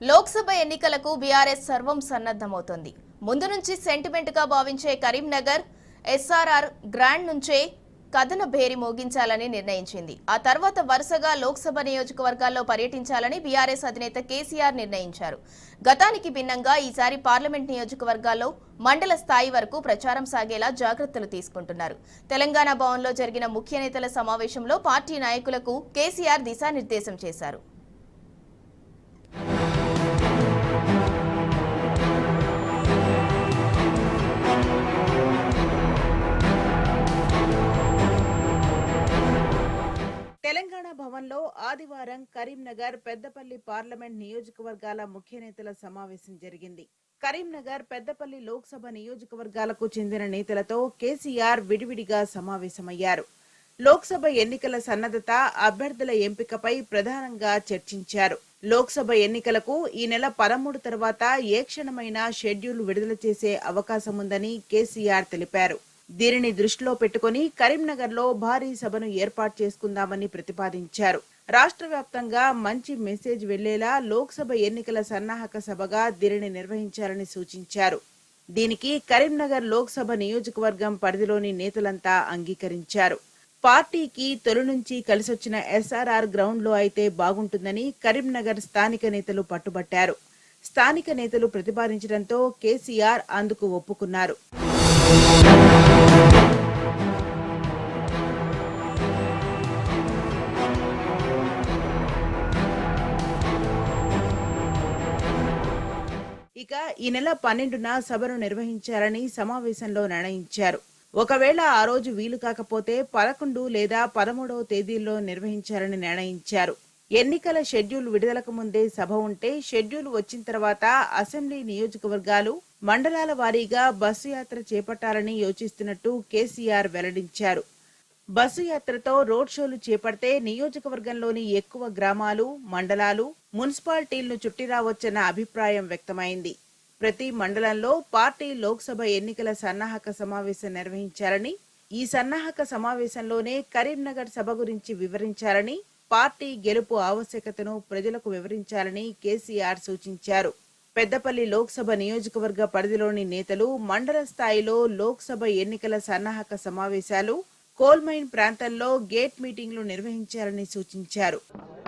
లోక్సభ ఎన్నికలకు బీఆర్ఎస్ సర్వం సన్నద్ధమవుతోంది. ముందు నుంచి సెంటిమెంట్ గా భావించే కరీంనగర్ ఎస్ఆర్ఆర్ గ్రాండ్ నుంచే కథన భేరి మోగించాలని నిర్ణయించింది. ఆ తర్వాత వరుసగా లోక్సభ నియోజకవర్గాల్లో పర్యటించాలని బీఆర్ఎస్ అధినేత కేసీఆర్ నిర్ణయించారు. గతానికి భిన్నంగా ఈసారి పార్లమెంట్ నియోజకవర్గాల్లో మండల స్థాయి వరకు ప్రచారం సాగేలా జాగ్రత్తలు తీసుకుంటున్నారు. తెలంగాణ భవన్లో జరిగిన ముఖ్య నేతల సమావేశంలో పార్టీ నాయకులకు కేసీఆర్ దిశానిర్దేశం చేశారు. తెలంగాణ భవన్లో ఆదివారం కరీంనగర్ పెద్దపల్లి పార్లమెంట్ నియోజకవర్గాల ముఖ్య నేతల సమావేశం జరిగింది. కరీంనగర్ పెద్దపల్లి లోక్సభ నియోజకవర్గాలకు చెందిన నేతలతో కేసీఆర్ విడివిడిగా సమావేశమయ్యారు. లోక్సభ ఎన్నికల సన్నద్ధత, అభ్యర్థుల ఎంపికపై ప్రధానంగా చర్చించారు. లోక్సభ ఎన్నికలకు ఈ నెల 13 తర్వాత ఏ క్షణమైనా షెడ్యూల్ విడుదల చేసే అవకాశం ఉందని కేసీఆర్ తెలిపారు. దీనిని దృష్టిలో పెట్టుకుని కరీంనగర్లో భారీ సభను ఏర్పాటు చేసుకుందామని ప్రతిపాదించారు. రాష్ట్ర వ్యాప్తంగా మంచి మెసేజ్ వెళ్లేలా లోక్సభ ఎన్నికల సన్నాహక సభగా దీనిని నిర్వహించాలని సూచించారు. దీనికి కరీంనగర్ లోక్సభ నియోజకవర్గం పరిధిలోని నేతలంతా అంగీకరించారు. పార్టీకి తొలి నుంచి కలిసొచ్చిన ఎస్ఆర్ఆర్ గ్రౌండ్ లో అయితే బాగుంటుందని కరీంనగర్ స్థానిక నేతలు పట్టుబట్టారు. స్థానిక నేతలు ప్రతిపాదించడంతో కేసీఆర్ అందుకు ఒప్పుకున్నారు. ఇక ఈ నెల 12న సభను నిర్వహించాలని సమావేశంలో నిర్ణయించారు. ఒకవేళ ఆ రోజు వీలు కాకపోతే 11 లేదా 13వ తేదీల్లో నిర్వహించాలని నిర్ణయించారు. ఎన్నికల షెడ్యూల్ విడుదలకు ముందే సభ ఉంటే షెడ్యూల్ వచ్చిన తర్వాత అసెంబ్లీ నియోజకవర్గాలు, మండలాల వారీగా బస్సు యాత్ర చేపట్టాలని యోచిస్తున్నట్టు కేసీఆర్ వెల్లడించారు. బస్సు యాత్రతో రోడ్ షోలు చేపడితే నియోజకవర్గంలోని ఎక్కువ గ్రామాలు, మండలాలు, మున్సిపాలిటీలను చుట్టి రావచ్చన్న అభిప్రాయం వ్యక్తమైంది. ప్రతి మండలంలో పార్టీ లోక్సభ ఎన్నికల సన్నాహక సమావేశం నిర్వహించాలని, ఈ సన్నాహక సమావేశంలోనే కరీంనగర్ సభ గురించి వివరించాలని, పార్టీ గెలుపు ఆవశ్యకతను ప్రజలకు వివరించాలని కేసీఆర్ సూచించారు. పెద్దపల్లి లోక్సభ నియోజకవర్గ పరిధిలోని నేతలు మండల స్థాయిలో లోక్సభ ఎన్నికల సన్నాహక సమావేశాలు, కోల్మైన్ ప్రాంతాల్లో గేట్ మీటింగ్లు నిర్వహించాలని సూచించారు.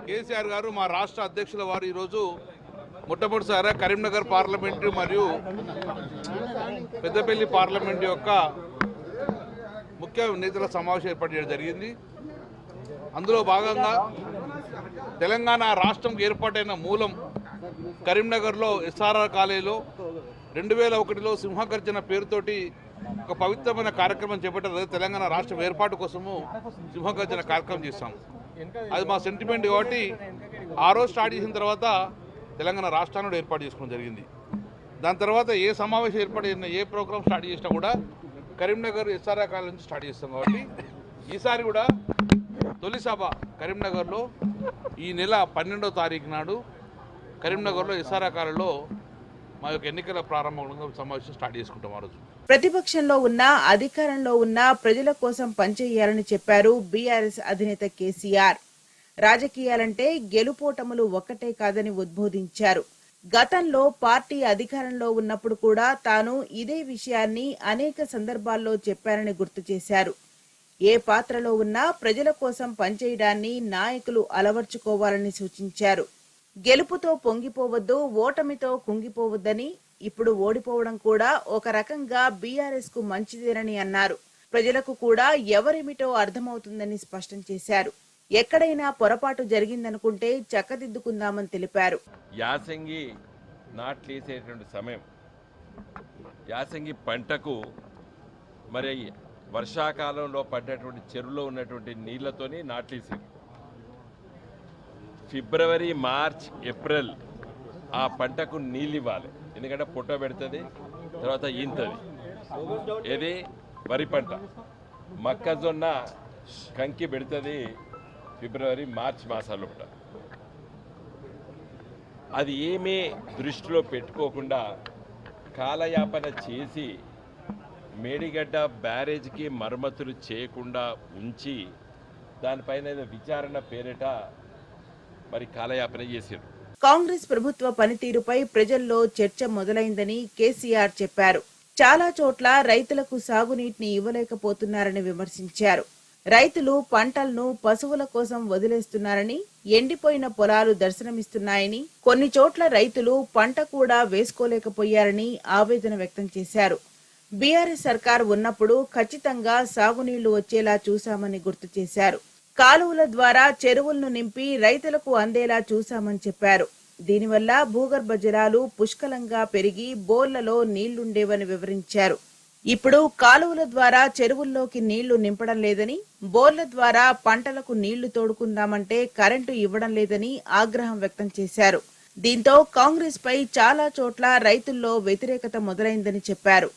కేసీఆర్ గారు మా రాష్ట్ర అధ్యక్షుల వారు ఈరోజు మొట్టమొదటిసారిగా కరీంనగర్ పార్లమెంటు మరియు పెద్దపల్లి పార్లమెంటు యొక్క ముఖ్య నేతల సమావేశం ఏర్పాటు చేయడం జరిగింది. అందులో భాగంగా తెలంగాణ రాష్ట్రం ఏర్పాటైన మూలం కరీంనగర్లో ఎస్ఆర్ఆర్ కాలేజీలో 2001లో సింహగర్జన పేరుతోటి ఒక పవిత్రమైన కార్యక్రమం చేపట్టారు. తెలంగాణ రాష్ట్రం ఏర్పాటు కోసము సింహగర్జన కార్యక్రమం చేస్తాం. అది మా సెంటిమెంట్ కాబట్టి ఆ రోజు స్టార్ట్ చేసిన తర్వాత తెలంగాణ రాష్ట్రాన్ని ఏర్పాటు చేసుకోవడం జరిగింది. దాని తర్వాత ఏ సమావేశం ఏర్పాటు చేసినా, ఏ ప్రోగ్రామ్ స్టార్ట్ చేసినా కూడా కరీంనగర్ ఎస్ఆర్ఆర్ కాలేజ్ నుంచి స్టార్ట్ చేస్తాం. కాబట్టి ఈసారి కూడా తొలి సభ కరీంనగర్లో ఈ నెల 12వ తారీఖు నాడు కరీంనగర్లో ఎస్ఆర్ఆర్ కాలేజ్లో మా యొక్క ఎన్నికల ప్రారంభంగా సమావేశం స్టార్ట్ చేసుకుంటాం. ఆ రోజు ప్రతిపక్షంలో ఉన్నా, అధికారంలో ఉన్నా ప్రజల కోసం పనిచేయాలని చెప్పారు బీఆర్ఎస్ అధినేత కేసీఆర్. రాజకీయాలంటే గెలుపోటములు ఒక్కటే కాదని ఉద్బోధించారు. గతంలో పార్టీ అధికారంలో ఉన్నప్పుడు కూడా తాను ఇదే విషయాన్ని అనేక సందర్భాల్లో చెప్పారని గుర్తు చేశారు. ఏ పాత్రలో ఉన్నా ప్రజల కోసం పనిచేయడాన్ని నాయకులు అలవర్చుకోవాలని సూచించారు. గెలుపుతో పొంగిపోవద్దు, ఓటమితో కుంగిపోవద్దని, ఇప్పుడు ఓడిపోవడం కూడా ఒక రకంగా బీఆర్ఎస్ కు మంచిదేనని అన్నారు. ప్రజలకు కూడా ఎవరేమిటో అర్థమవుతుందని స్పష్టం చేశారు. ఎక్కడైనా పొరపాటు జరిగిందనుకుంటే చక్కదిద్దుకుందామని తెలిపారు. యాసంగి నాట్లేసేటువంటి సమయం, యాసంగి పంటకు మరి వర్షాకాలంలో పడ్డటువంటి చెరువులో ఉన్నటువంటి నీళ్లతోని నాట్లేసేది. ఫిబ్రవరి, మార్చ్, ఏప్రిల్ ఆ పంటకు నీళ్ళు ఇవ్వాలి. ఎందుకంటే పుట్ట పెడుతుంది, తర్వాత ఈంతది. ఇది వరి పంట. మొక్కజొన్న కంకి పెడుతుంది ఫిబ్రవరి, మార్చ్ మాసాల్లో. అది ఏమీ దృష్టిలో పెట్టుకోకుండా కాలయాపన చేసి మేడిగడ్డ బ్యారేజ్కి మరమ్మతులు చేయకుండా ఉంచి దానిపైన విచారణ పేరిట మరి కాలయాపన చేశారు. కాంగ్రెస్ ప్రభుత్వ పనితీరుపై ప్రజల్లో చర్చ మొదలైందని కేసీఆర్ చెప్పారు. చాలా చోట్ల రైతులకు సాగునీటిని ఇవ్వలేకపోతున్నారని విమర్శించారు. రైతులు పంటలను పశువుల కోసం వదిలేస్తున్నారని, ఎండిపోయిన పొలాలు దర్శనమిస్తున్నాయని, కొన్ని చోట్ల రైతులు పంట కూడా వేసుకోలేకపోయారని ఆవేదన వ్యక్తం చేశారు. బీఆర్ఎస్ సర్కార్ ఉన్నప్పుడు ఖచ్చితంగా సాగునీళ్లు వచ్చేలా చూశామని గుర్తు చేశారు. కాలువల ద్వారా చెరువులను నింపి రైతులకు అందేలా చూశామని చెప్పారు. దీనివల్ల భూగర్భ జలాలు పుష్కలంగా పెరిగి బోర్లలో నీళ్లుండేవని వివరించారు. ఇప్పుడు కాలువల ద్వారా చెరువుల్లోకి నీళ్లు నింపడం లేదని, బోర్ల ద్వారా పంటలకు నీళ్లు తోడుకుందామంటే కరెంటు ఇవ్వడం లేదని ఆగ్రహం వ్యక్తం చేశారు. దీంతో కాంగ్రెస్ పై చాలా చోట్ల రైతుల్లో వ్యతిరేకత మొదలైందని చెప్పారు.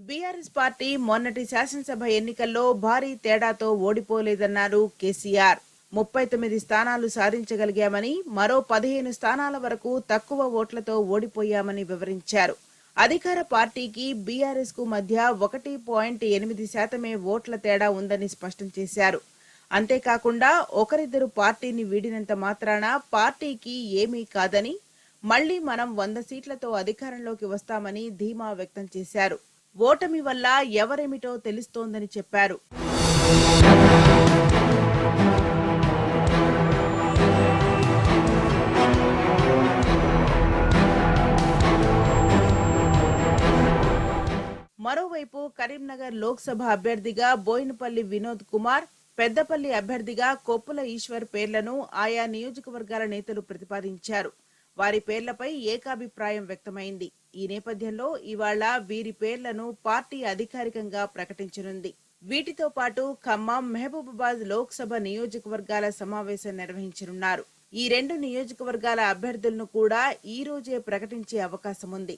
బీఆర్ఎస్ పార్టీ మొన్నటి శాసనసభ ఎన్నికల్లో భారీ తేడాతో ఓడిపోలేదన్నారు కేసీఆర్. 39 స్థానాలు సాధించగలిగామని, మరో 15 స్థానాల వరకు తక్కువ ఓట్లతో ఓడిపోయామని వివరించారు. అధికార పార్టీకి బీఆర్ఎస్ కు మధ్య 1.8% ఓట్ల తేడా ఉందని స్పష్టం చేశారు. అంతేకాకుండా ఒకరిద్దరు పార్టీని వీడినంత మాత్రాన పార్టీకి ఏమీ కాదని, మళ్లీ మనం 100 సీట్లతో అధికారంలోకి వస్తామని ధీమా వ్యక్తం చేశారు. ఓటమి వల్ల ఎవరేమిటో తెలుస్తోందని చెప్పారు. మరోవైపు కరీంనగర్ లోక్సభ అభ్యర్థిగా బోయినపల్లి వినోద్ కుమార్, పెద్దపల్లి అభ్యర్థిగా కొప్పుల ఈశ్వర్ పేర్లను ఆయా నియోజకవర్గాల నేతలు ప్రతిపాదించారు. వారి పేర్లపై ఏకాభిప్రాయం వ్యక్తమైంది. ఈ నేపథ్యంలో ఇవాళ వీరి పేర్లను పార్టీ అధికారికంగా ప్రకటించనుంది. వీటితో పాటు ఖమ్మం, మహబూబాబాద్ లోక్సభ నియోజకవర్గాల సమావేశం నిర్వహించనున్నారు. ఈ 2 నియోజకవర్గాల అభ్యర్థులను కూడా ఈ రోజే ప్రకటించే అవకాశం ఉంది.